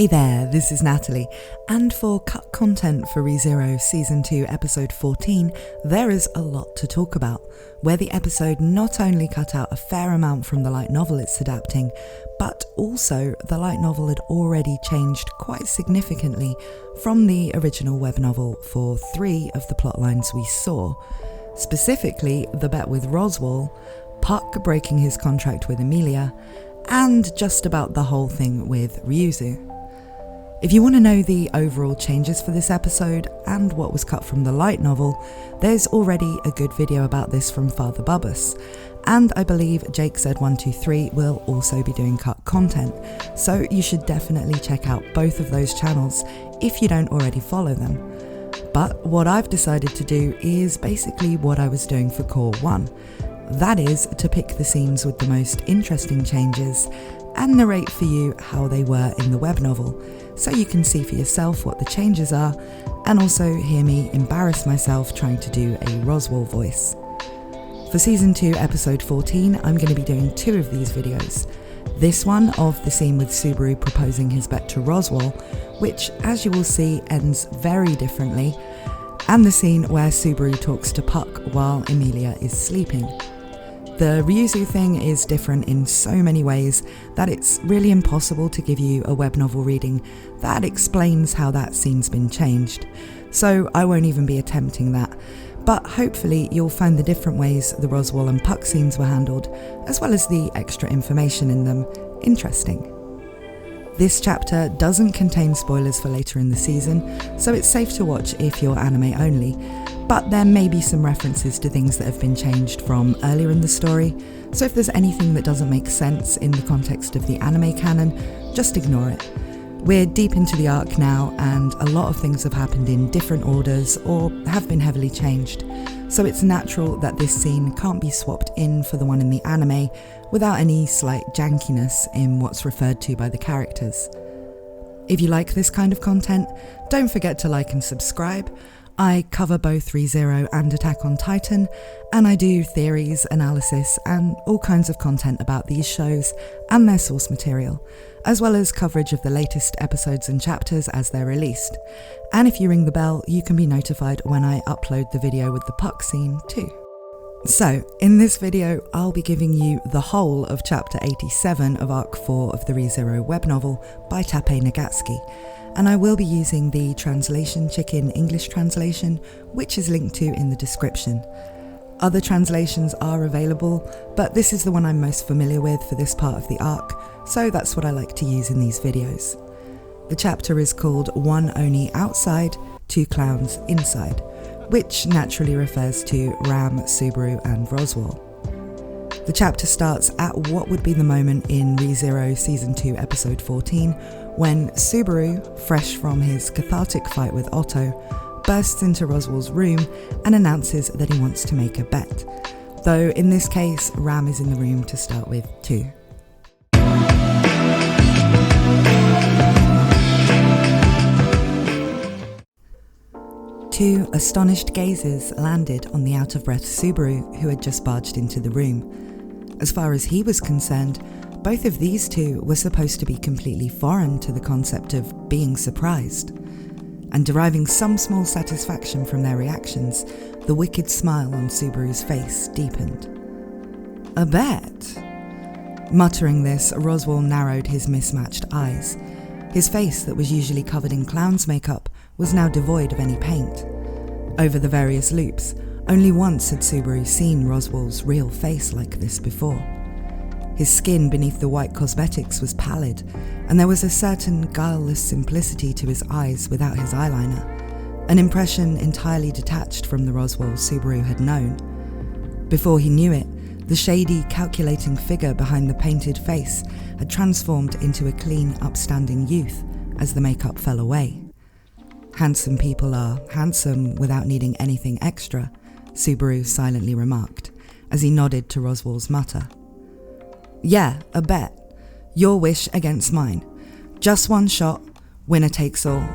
Hey there, this is Natalie, and for cut content for ReZero Season 2 Episode 14, there is a lot to talk about, where the episode not only cut out a fair amount from the light novel it's adapting, but also the light novel had already changed quite significantly from the original web novel for 3 of the plotlines we saw. Specifically, the bet with Roswaal, Puck breaking his contract with Emilia, and just about the whole thing with ReZero. If you want to know the overall changes for this episode and what was cut from the light novel, there's already a good video about this from FatherBubbus, and I believe Jakez123 will also be doing cut content, so you should definitely check out both of those channels if you don't already follow them. But what I've decided to do is basically what I was doing for Core 1. That is to pick the scenes with the most interesting changes and narrate for you how they were in the web novel, so you can see for yourself what the changes are and also hear me embarrass myself trying to do a Roswaal voice. For Season 2 Episode 14, I'm going to be doing 2 of these videos. This one of the scene with Subaru proposing his bet to Roswaal, which as you will see ends very differently, and the scene where Subaru talks to Puck while Emilia is sleeping. The ReZero thing is different in so many ways that it's really impossible to give you a web novel reading that explains how that scene's been changed, so I won't even be attempting that, but hopefully you'll find the different ways the Roswaal and Puck scenes were handled, as well as the extra information in them, interesting. This chapter doesn't contain spoilers for later in the season, so it's safe to watch if you're anime only, but there may be some references to things that have been changed from earlier in the story, so if there's anything that doesn't make sense in the context of the anime canon, just ignore it. We're deep into the arc now, and a lot of things have happened in different orders or have been heavily changed, so it's natural that this scene can't be swapped in for the one in the anime without any slight jankiness in what's referred to by the characters. If you like this kind of content, don't forget to like and subscribe. I cover both ReZero and Attack on Titan, and I do theories, analysis, and all kinds of content about these shows and their source material, as well as coverage of the latest episodes and chapters as they're released. And if you ring the bell, you can be notified when I upload the video with the Puck scene too. So, in this video, I'll be giving you the whole of Chapter 87 of Arc 4 of the ReZero web novel by Tape Nagatsky, and I will be using the Translation Chicken English translation, which is linked to in the description. Other translations are available, but this is the one I'm most familiar with for this part of the arc, so that's what I like to use in these videos. The chapter is called One Oni Outside, Two Clowns Inside, which naturally refers to Ram, Subaru and Roswaal. The chapter starts at what would be the moment in ReZero Season 2 Episode 14, when Subaru, fresh from his cathartic fight with Otto, bursts into Roswaal's room and announces that he wants to make a bet, though in this case Ram is in the room to start with too. Two astonished gazes landed on the out-of-breath Subaru who had just barged into the room. As far as he was concerned, both of these two were supposed to be completely foreign to the concept of being surprised. And deriving some small satisfaction from their reactions, the wicked smile on Subaru's face deepened. A bet? Muttering this, Roswaal narrowed his mismatched eyes. His face, that was usually covered in clown's makeup, was now devoid of any paint. Over the various loops, only once had Subaru seen Roswaal's real face like this before. His skin beneath the white cosmetics was pallid, and there was a certain guileless simplicity to his eyes without his eyeliner, an impression entirely detached from the Roswaal Subaru had known. Before he knew it, the shady, calculating figure behind the painted face had transformed into a clean, upstanding youth as the makeup fell away. Handsome people are handsome without needing anything extra, Subaru silently remarked, as he nodded to Roswaal's mutter. Yeah, a bet. Your wish against mine. Just one shot, winner takes all.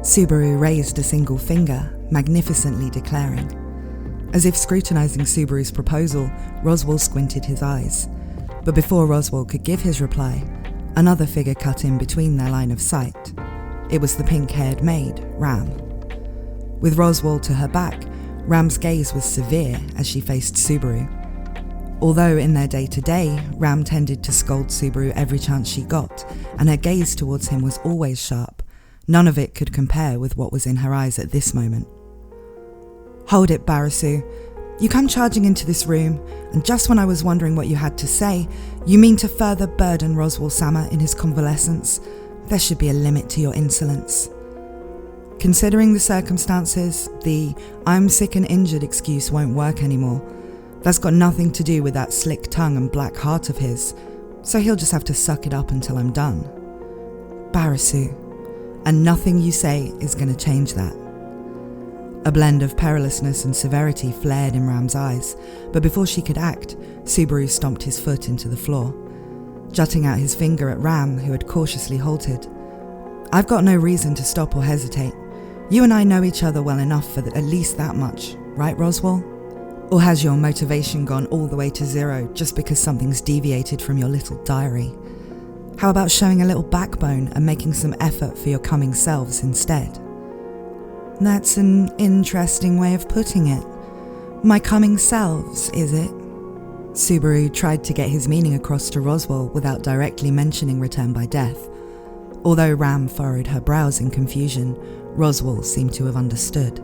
Subaru raised a single finger, magnificently declaring. As if scrutinizing Subaru's proposal, Roswaal squinted his eyes. But before Roswaal could give his reply, Another figure cut in between their line of sight. It was the pink-haired maid, Ram. With Roswaal to her back, Ram's gaze was severe as she faced Subaru. Although in their day-to-day, Ram tended to scold Subaru every chance she got, and her gaze towards him was always sharp, none of it could compare with what was in her eyes at this moment. "Hold it, Barasu. You come charging into this room, and just when I was wondering what you had to say, you mean to further burden Roswaal Sama in his convalescence? There should be a limit to your insolence." Considering the circumstances, the "I'm sick and injured" excuse won't work anymore. That's got nothing to do with that slick tongue and black heart of his, so he'll just have to suck it up until I'm done. Barasu, and nothing you say is going to change that. A blend of perilousness and severity flared in Ram's eyes, but before she could act, Subaru stomped his foot into the floor, jutting out his finger at Ram, who had cautiously halted. "I've got no reason to stop or hesitate. You and I know each other well enough for at least that much, right, Roswaal? Or has your motivation gone all the way to zero just because something's deviated from your little diary? How about showing a little backbone and making some effort for your coming selves instead?" "That's an interesting way of putting it. My coming selves, is it?" Subaru tried to get his meaning across to Roswaal without directly mentioning return by death. Although Ram furrowed her brows in confusion, Roswaal seemed to have understood.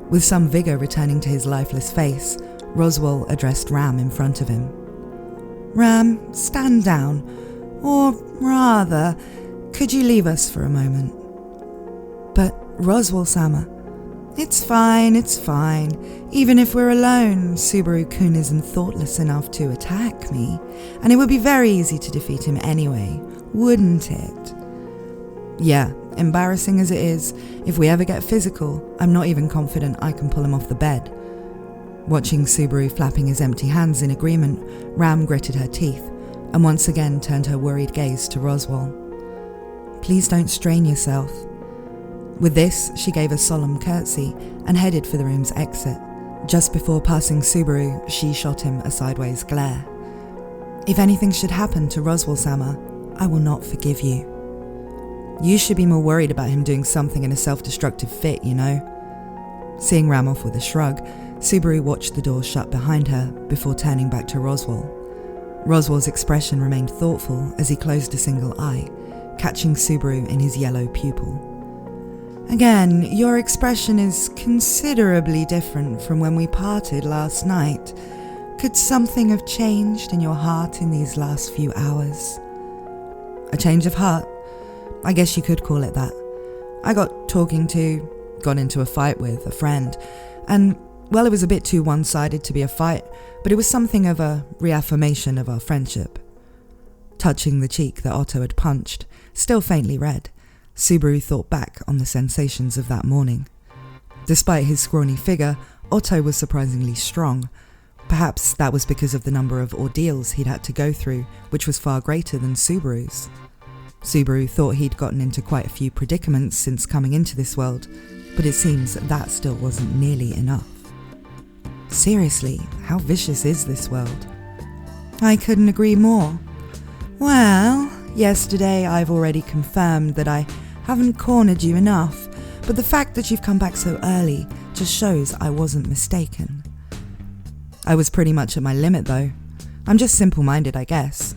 With some vigour returning to his lifeless face, Roswaal addressed Ram in front of him. "Ram, stand down. Or rather, could you leave us for a moment?" "But Roswaal Sama..." It's fine. Even if we're alone, Subaru-kun isn't thoughtless enough to attack me, and it would be very easy to defeat him anyway, wouldn't it?" "Yeah, embarrassing as it is, if we ever get physical, I'm not even confident I can pull him off the bed." Watching Subaru flapping his empty hands in agreement, Ram gritted her teeth, and once again turned her worried gaze to Roswaal. "Please don't strain yourself." With this, she gave a solemn curtsy and headed for the room's exit. Just before passing Subaru, she shot him a sideways glare. "If anything should happen to Roswaal Sama, I will not forgive you." "You should be more worried about him doing something in a self-destructive fit, you know." Seeing Ram off with a shrug, Subaru watched the door shut behind her before turning back to Roswaal. Roswaal's expression remained thoughtful as he closed a single eye, catching Subaru in his yellow pupil. "Again, your expression is considerably different from when we parted last night. Could something have changed in your heart in these last few hours?" "A change of heart? I guess you could call it that. I got into a fight with a friend, and, well, it was a bit too one-sided to be a fight, but it was something of a reaffirmation of our friendship." Touching the cheek that Otto had punched, still faintly red, Subaru thought back on the sensations of that morning. Despite his scrawny figure, Otto was surprisingly strong. Perhaps that was because of the number of ordeals he'd had to go through, which was far greater than Subaru's. Subaru thought he'd gotten into quite a few predicaments since coming into this world, but it seems that still wasn't nearly enough. Seriously, how vicious is this world? "I couldn't agree more. Well, yesterday I've already confirmed that I haven't cornered you enough, but the fact that you've come back so early just shows I wasn't mistaken." "I was pretty much at my limit though. I'm just simple-minded, I guess."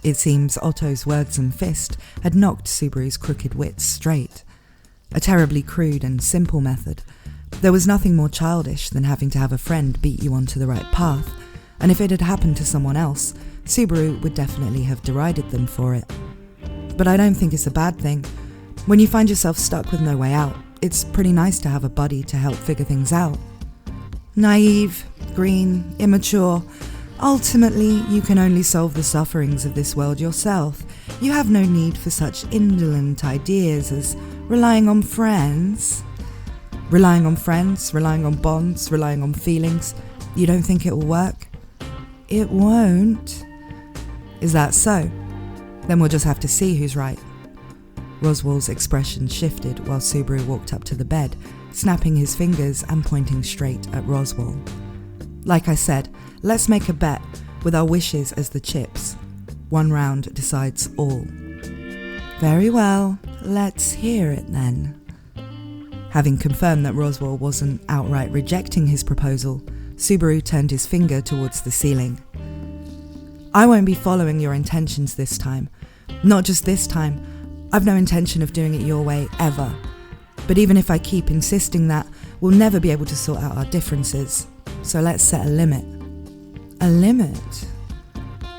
It seems Otto's wordsome fist had knocked Subaru's crooked wits straight. A terribly crude and simple method. There was nothing more childish than having to have a friend beat you onto the right path, and if it had happened to someone else, Subaru would definitely have derided them for it. But I don't think it's a bad thing. When you find yourself stuck with no way out, it's pretty nice to have a buddy to help figure things out. Naive, green, immature. Ultimately, you can only solve the sufferings of this world yourself. You have no need for such indolent ideas as relying on friends. Relying on friends, relying on bonds, relying on feelings. You don't think it will work? It won't. Is that so? Then we'll just have to see who's right. Roswaal's expression shifted while Subaru walked up to the bed, snapping his fingers and pointing straight at Roswaal. "Like I said, let's make a bet with our wishes as the chips. one round decides all. Very well, let's hear it then. Having confirmed that Roswaal wasn't outright rejecting his proposal, Subaru turned his finger towards the ceiling. I won't be following your intentions this time. Not just this time. I've no intention of doing it your way, ever. But even if I keep insisting that, we'll never be able to sort out our differences. So let's set a limit. A limit?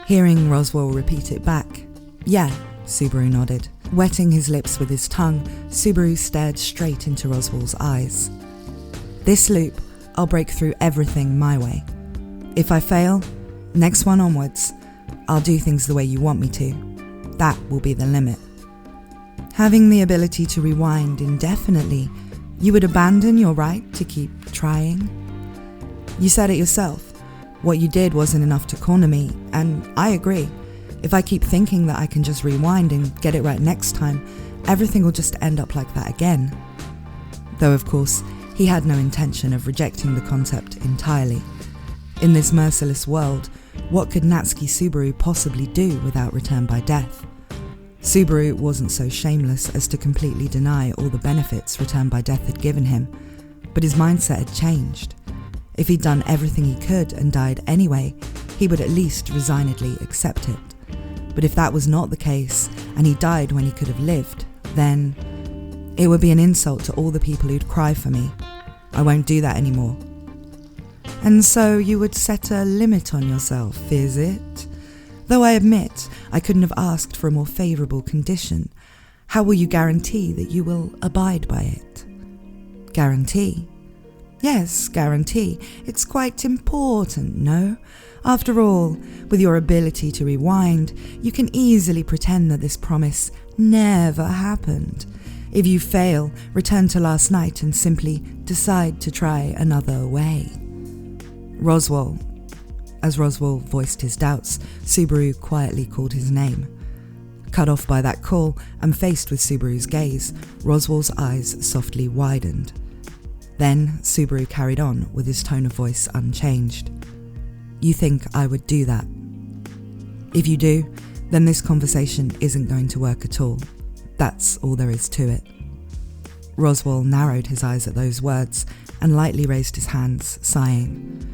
Hearing Roswaal repeat it back. Yeah, Subaru nodded. Wetting his lips with his tongue, Subaru stared straight into Roswaal's eyes. This loop, I'll break through everything my way. If I fail, next one onwards, I'll do things the way you want me to. That will be the limit. Having the ability to rewind indefinitely, you would abandon your right to keep trying? You said it yourself. What you did wasn't enough to corner me, and I agree. If I keep thinking that I can just rewind and get it right next time, everything will just end up like that again. Though of course, he had no intention of rejecting the concept entirely. In this merciless world, what could Natsuki Subaru possibly do without return by death? Subaru wasn't so shameless as to completely deny all the benefits return by death had given him, but his mindset had changed. If he'd done everything he could and died anyway, he would at least resignedly accept it. But if that was not the case, and he died when he could have lived, then it would be an insult to all the people who'd cry for me. I won't do that anymore. And so you would set a limit on yourself, is it? Though I admit I couldn't have asked for a more favourable condition, how will you guarantee that you will abide by it? Guarantee? Yes, guarantee. It's quite important, no? After all, with your ability to rewind, you can easily pretend that this promise never happened. If you fail, return to last night and simply decide to try another way. Roswaal. As Roswaal voiced his doubts, Subaru quietly called his name. Cut off by that call and faced with Subaru's gaze, Roswaal's eyes softly widened. Then Subaru carried on with his tone of voice unchanged. You think I would do that? If you do, then this conversation isn't going to work at all. That's all there is to it. Roswaal narrowed his eyes at those words and lightly raised his hands, sighing.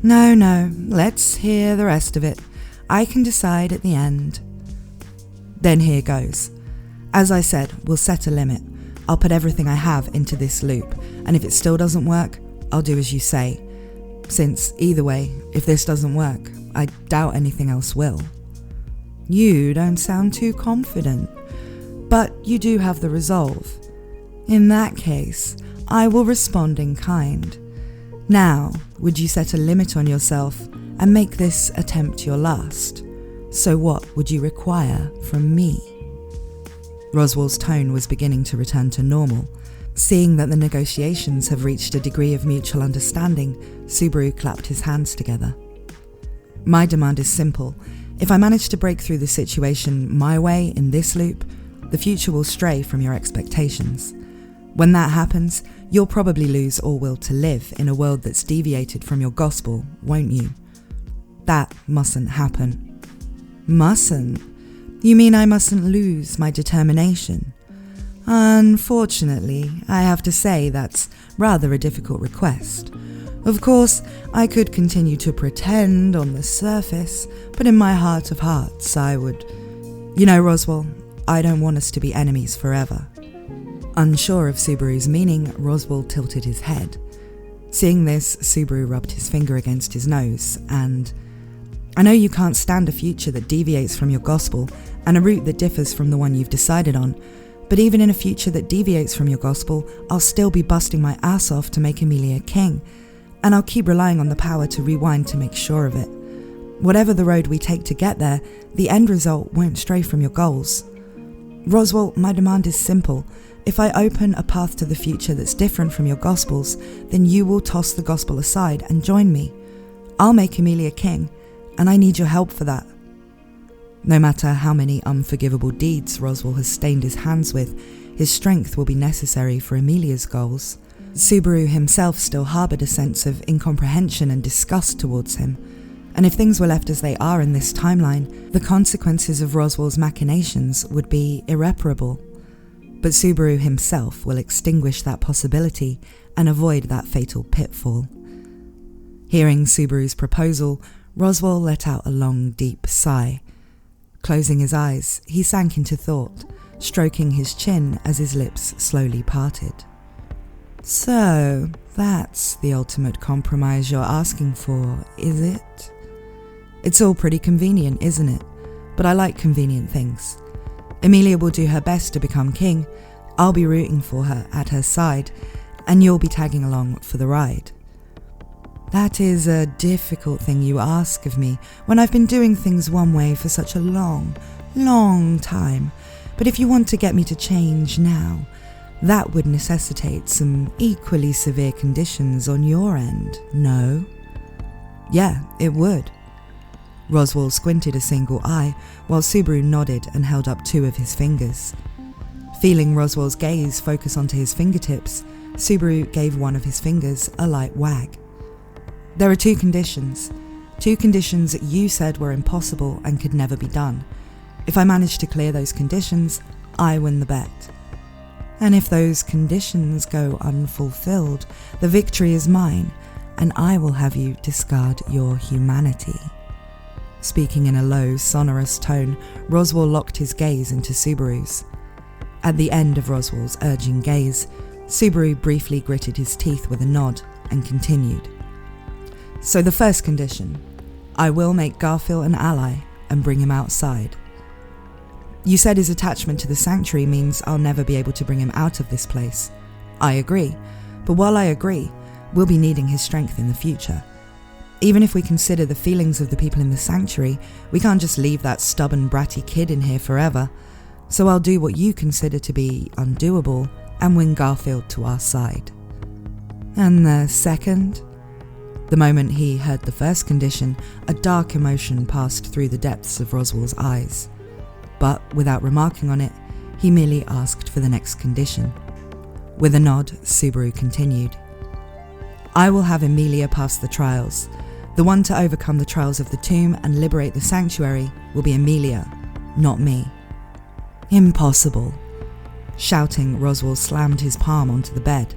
No, let's hear the rest of it. I can decide at the end. Then here goes. As I said, we'll set a limit. I'll put everything I have into this loop, and if it still doesn't work, I'll do as you say. Since, either way, if this doesn't work, I doubt anything else will. You don't sound too confident, but you do have the resolve. In that case, I will respond in kind. Now, would you set a limit on yourself and make this attempt your last? So what would you require from me? Roswaal's tone was beginning to return to normal. Seeing that the negotiations have reached a degree of mutual understanding, Subaru clapped his hands together. My demand is simple. If I manage to break through the situation my way in this loop, the future will stray from your expectations. When that happens, you'll probably lose all will to live in a world that's deviated from your gospel, won't you? That mustn't happen. Mustn't? You mean I mustn't lose my determination? Unfortunately, I have to say that's rather a difficult request. Of course, I could continue to pretend on the surface, but in my heart of hearts I would... You know, Roswaal, I don't want us to be enemies forever. Unsure of Subaru's meaning, Roswaal tilted his head. Seeing this, Subaru rubbed his finger against his nose and... I know you can't stand a future that deviates from your gospel and a route that differs from the one you've decided on, but even in a future that deviates from your gospel, I'll still be busting my ass off to make Emilia king, and I'll keep relying on the power to rewind to make sure of it. Whatever the road we take to get there, the end result won't stray from your goals. Roswaal, my demand is simple. If I open a path to the future that's different from your gospels, then you will toss the gospel aside and join me. I'll make Emilia king, and I need your help for that. No matter how many unforgivable deeds Roswaal has stained his hands with, his strength will be necessary for Emilia's goals. Subaru himself still harboured a sense of incomprehension and disgust towards him, And if things were left as they are in this timeline, the consequences of Roswaal's machinations would be irreparable. But Subaru himself will extinguish that possibility and avoid that fatal pitfall. Hearing Subaru's proposal, Roswaal let out a long, deep sigh. Closing his eyes, he sank into thought, stroking his chin as his lips slowly parted. So, that's the ultimate compromise you're asking for, is it? It's all pretty convenient, isn't it? But I like convenient things. Emilia will do her best to become king, I'll be rooting for her at her side, and you'll be tagging along for the ride. That is a difficult thing you ask of me when I've been doing things one way for such a long, long time. But if you want to get me to change now, that would necessitate some equally severe conditions on your end, no? Yeah, it would. Roswaal squinted a single eye while Subaru nodded and held up two of his fingers. Feeling Roswaal's gaze focus onto his fingertips, Subaru gave one of his fingers a light wag. There are two conditions that you said were impossible and could never be done. If I manage to clear those conditions, I win the bet. And if those conditions go unfulfilled, the victory is mine, and I will have you discard your humanity. Speaking in a low, sonorous tone, Roswaal locked his gaze into Subaru's. At the end of Roswaal's urging gaze, Subaru briefly gritted his teeth with a nod and continued. So the first condition, I will make Garfield an ally and bring him outside. You said his attachment to the sanctuary means I'll never be able to bring him out of this place. I agree, but while I agree, we'll be needing his strength in the future. Even if we consider the feelings of the people in the sanctuary, we can't just leave that stubborn, bratty kid in here forever. So I'll do what you consider to be undoable and win Garfield to our side. And the second? The moment he heard the first condition, a dark emotion passed through the depths of Roswaal's eyes. But without remarking on it, he merely asked for the next condition. With a nod, Subaru continued. I will have Emilia pass the trials. The one to overcome the trials of the tomb and liberate the sanctuary will be Emilia, not me. Impossible. Shouting, Roswaal slammed his palm onto the bed.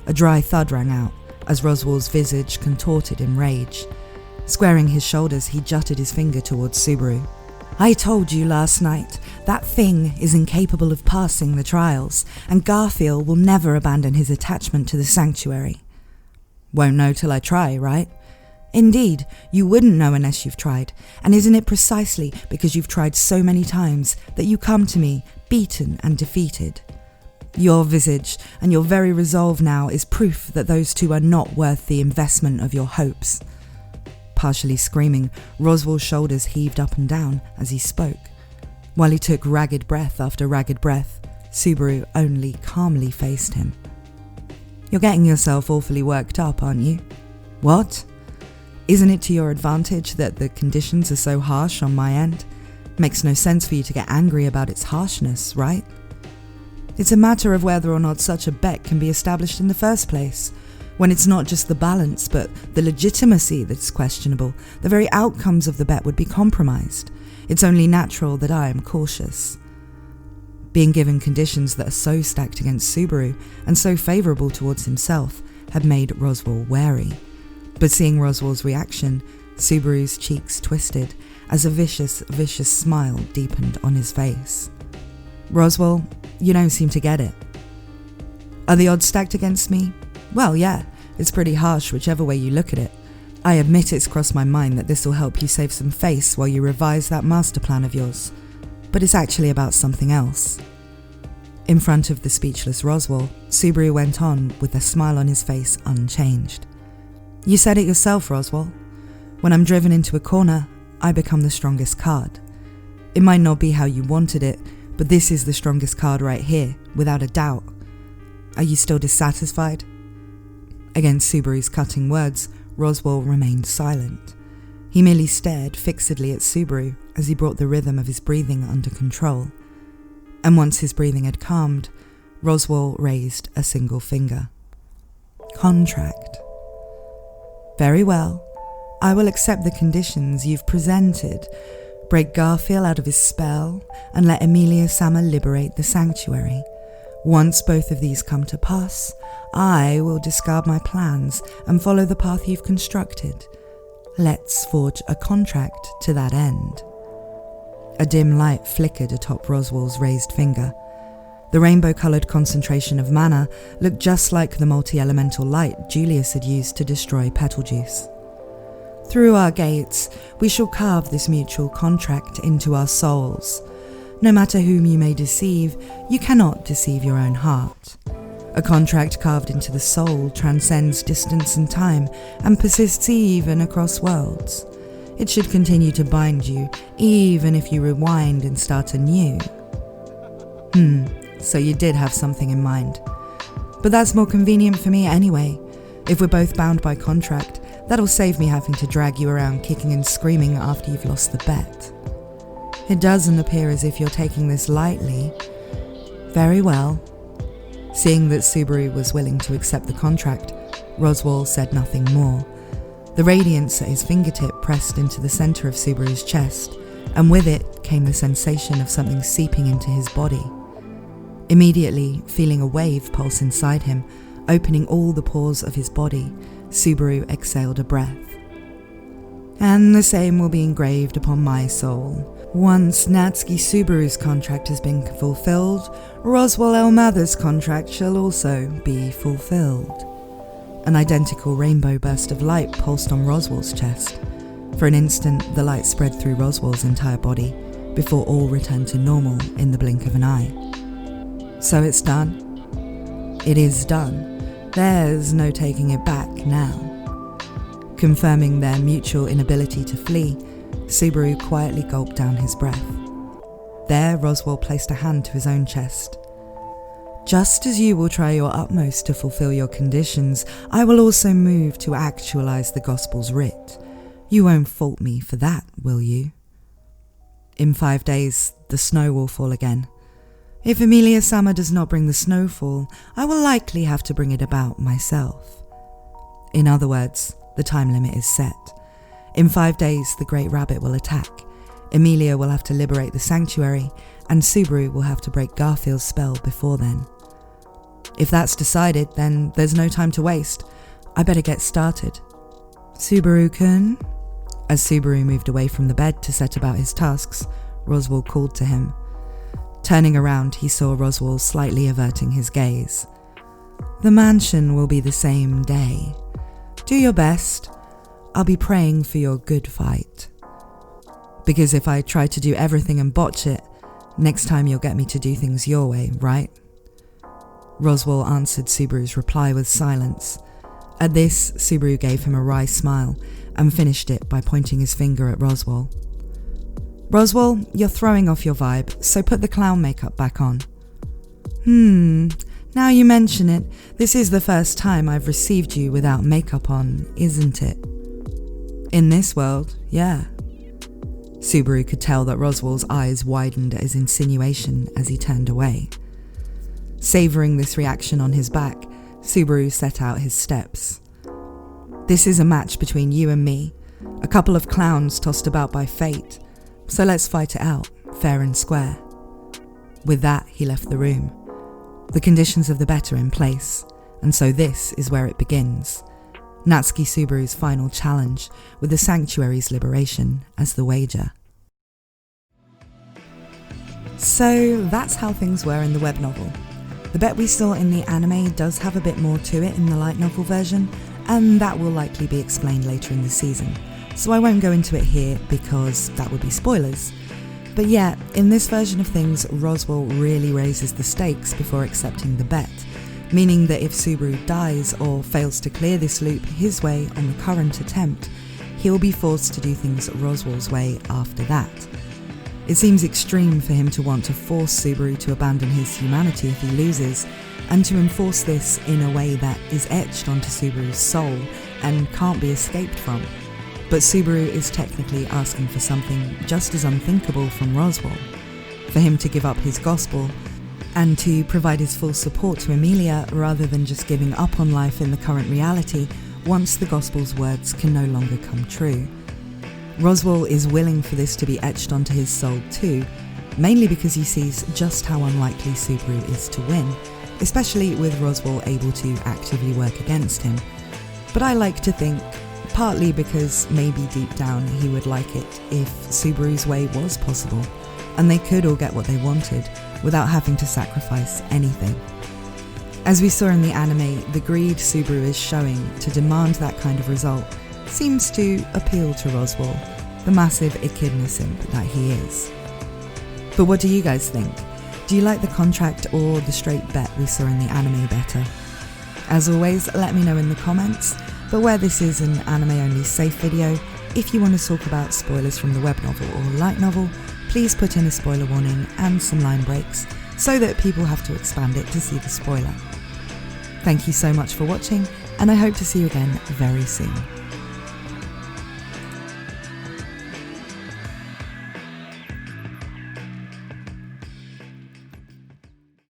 A dry thud rang out as Roswaal's visage contorted in rage. Squaring his shoulders, he jutted his finger towards Subaru. I told you last night, that thing is incapable of passing the trials, and Garfield will never abandon his attachment to the sanctuary. Won't know till I try, right? Indeed, you wouldn't know unless you've tried, and isn't it precisely because you've tried so many times that you come to me beaten and defeated? Your visage and your very resolve now is proof that those two are not worth the investment of your hopes. Partially screaming, Roswaal's shoulders heaved up and down as he spoke. While he took ragged breath after ragged breath, Subaru only calmly faced him. You're getting yourself awfully worked up, aren't you? What? Isn't it to your advantage that the conditions are so harsh on my end? Makes no sense for you to get angry about its harshness, right? It's a matter of whether or not such a bet can be established in the first place. When it's not just the balance, but the legitimacy that's questionable, the very outcomes of the bet would be compromised. It's only natural that I am cautious. Being given conditions that are so stacked against Subaru and so favourable towards himself had made Roswaal wary. But seeing Roswaal's reaction, Subaru's cheeks twisted as a vicious smile deepened on his face. Roswaal, you don't seem to get it. Are the odds stacked against me? Well, yeah, it's pretty harsh whichever way you look at it. I admit it's crossed my mind that this will help you save some face while you revise that master plan of yours. But it's actually about something else. In front of the speechless Roswaal, Subaru went on with a smile on his face unchanged. You said it yourself, Roswaal. When I'm driven into a corner, I become the strongest card. It might not be how you wanted it, but this is the strongest card right here, without a doubt. Are you still dissatisfied? Against Subaru's cutting words, Roswaal remained silent. He merely stared fixedly at Subaru as he brought the rhythm of his breathing under control. And once his breathing had calmed, Roswaal raised a single finger. Contract. Very well. I will accept the conditions you've presented, break Garfield out of his spell, and let Emilia Sama liberate the sanctuary. Once both of these come to pass, I will discard my plans and follow the path you've constructed. Let's forge a contract to that end." A dim light flickered atop Roswaal's raised finger. The rainbow-coloured concentration of mana looked just like the multi-elemental light Julius had used to destroy Betelgeuse. "Through our gates, we shall carve this mutual contract into our souls. No matter whom you may deceive, you cannot deceive your own heart. A contract carved into the soul transcends distance and time and persists even across worlds. It should continue to bind you, even if you rewind and start anew." So you did have something in mind. But that's more convenient for me anyway. If we're both bound by contract, that'll save me having to drag you around kicking and screaming after you've lost the bet. It doesn't appear as if you're taking this lightly. Very well. Seeing that Subaru was willing to accept the contract, Roswaal said nothing more. The radiance at his fingertip pressed into the center of Subaru's chest, and with it came the sensation of something seeping into his body. Immediately, feeling a wave pulse inside him, opening all the pores of his body, Subaru exhaled a breath. "And the same will be engraved upon my soul. Once Natsuki Subaru's contract has been fulfilled, Roswaal Elmather's contract shall also be fulfilled." An identical rainbow burst of light pulsed on Roswaal's chest. For an instant, the light spread through Roswaal's entire body, before all returned to normal in the blink of an eye. "So it's done. It is done. There's no taking it back now." Confirming their mutual inability to flee, Subaru quietly gulped down his breath. There, Roswaal placed a hand to his own chest. "Just as you will try your utmost to fulfill your conditions, I will also move to actualize the Gospel's writ. You won't fault me for that, will you? In 5 days, the snow will fall again. If Emilia Sama does not bring the snowfall, I will likely have to bring it about myself. In other words, the time limit is set. In 5 days, the Great Rabbit will attack. Emilia will have to liberate the sanctuary, and Subaru will have to break Garfield's spell before then. If that's decided, then there's no time to waste. I better get started." "Subaru-kun?" As Subaru moved away from the bed to set about his tasks, Roswaal called to him. Turning around, he saw Roswaal slightly averting his gaze. "The mansion will be the same day. Do your best. I'll be praying for your good fight. Because if I try to do everything and botch it, next time you'll get me to do things your way, right?" Roswaal answered Subaru's reply with silence. At this, Subaru gave him a wry smile and finished it by pointing his finger at Roswaal. "Roswaal, you're throwing off your vibe, so put the clown makeup back on." Now you mention it, this is the first time I've received you without makeup on, isn't it?" "In this world, yeah." Subaru could tell that Roswaal's eyes widened at his insinuation as he turned away. Savouring this reaction on his back, Subaru set out his steps. "This is a match between you and me, a couple of clowns tossed about by fate. So let's fight it out, fair and square." With that, he left the room. The conditions of the bet are in place, and so this is where it begins. Natsuki Subaru's final challenge, with the sanctuary's liberation as the wager. So that's how things were in the web novel. The bet we saw in the anime does have a bit more to it in the light novel version, and that will likely be explained later in the season. So I won't go into it here because that would be spoilers. But yeah, in this version of things, Roswaal really raises the stakes before accepting the bet, meaning that if Subaru dies or fails to clear this loop his way on the current attempt, he'll be forced to do things Roswaal's way after that. It seems extreme for him to want to force Subaru to abandon his humanity if he loses, and to enforce this in a way that is etched onto Subaru's soul and can't be escaped from. But Subaru is technically asking for something just as unthinkable from Roswaal, for him to give up his gospel and to provide his full support to Emilia rather than just giving up on life in the current reality once the Gospel's words can no longer come true. Roswaal is willing for this to be etched onto his soul too, mainly because he sees just how unlikely Subaru is to win, especially with Roswaal able to actively work against him. But I like to think, partly because maybe deep down he would like it if Subaru's way was possible, and they could all get what they wanted without having to sacrifice anything. As we saw in the anime, the greed Subaru is showing to demand that kind of result seems to appeal to Roswaal, the massive echidna simp that he is. But what do you guys think? Do you like the contract or the straight bet we saw in the anime better? As always, let me know in the comments, but where this is an anime-only safe video, if you want to talk about spoilers from the web novel or light novel, please put in a spoiler warning and some line breaks so that people have to expand it to see the spoiler. Thank you so much for watching, and I hope to see you again very soon.